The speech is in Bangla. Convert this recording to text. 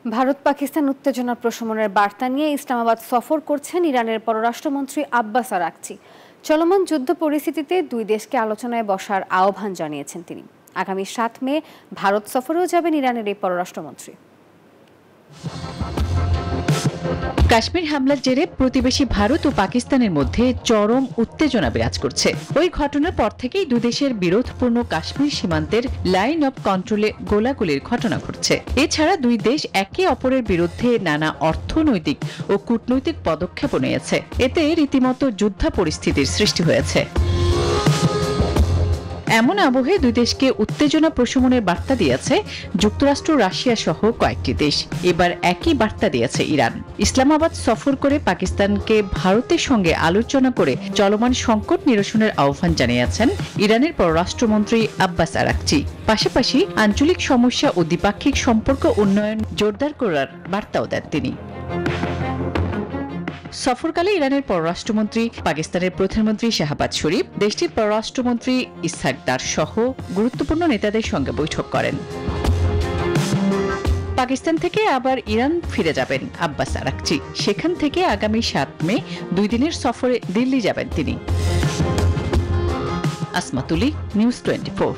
ভারত পাকিস্তান উত্তেজনা প্রশমনের বার্তা নিয়ে ইসলামাবাদ সফর করছেন ইরানের পররাষ্ট্রমন্ত্রী আব্বাস আরাকচি। চলমান যুদ্ধ পরিস্থিতিতে দুই দেশকে আলোচনায় বসার আহ্বান জানিয়েছেন তিনি। আগামী ৭ মে ভারত সফরেও যাবেন ইরানের এই পররাষ্ট্রমন্ত্রী। কাশ্মীর হামলার জেরে প্রতিবেশী ভারত ও পাকিস্তানের মধ্যে চরম উত্তেজনা বিরাজ করছে। ওই ঘটনার পর থেকেই দুই দেশের বিরোধপূর্ণ কাশ্মীর সীমান্তের লাইন অব কন্ট্রোলে গোলাগুলির ঘটনা ঘটছে। এছাড়া দুই দেশ একে অপরের বিরুদ্ধে নানা অর্থনৈতিক ও কূটনৈতিক পদক্ষেপও নিয়েছে। এতে রীতিমতো যুদ্ধ পরিস্থিতির সৃষ্টি হয়েছে। এমন আবহে দুই দেশকে উত্তেজনা প্রশমনের বার্তা দিয়েছে যুক্তরাষ্ট্র, রাশিয়া সহ কয়েকটি দেশ। এবার একই বার্তা দিয়েছে ইরান। ইসলামাবাদ সফর করে পাকিস্তানকে ভারতের সঙ্গে আলোচনা করে চলমান সংকট নিরসনের আহ্বান জানিয়েছেন ইরানের পররাষ্ট্রমন্ত্রী আব্বাস আরাকচি। পাশাপাশি আঞ্চলিক সমস্যা ও দ্বিপাক্ষিক সম্পর্ক উন্নয়ন জোরদার করার বার্তাও দেন তিনি। সফরকালে ইরানের পররাষ্ট্রমন্ত্রী, পাকিস্তানের প্রধানমন্ত্রী শাহবাজ শরীফ, দেশটির পররাষ্ট্রমন্ত্রী ইসহাক দার সহ গুরুত্বপূর্ণ নেতাদের সঙ্গে বৈঠক করেন। পাকিস্তান থেকে আবার ইরান ফিরে যাবেন আব্বাস আরাকচি। সেখান থেকে আগামী ৭ মে ২ দিনের সফরে দিল্লি যাবেন তিনি। আসমা তুলি, নিউজ 24।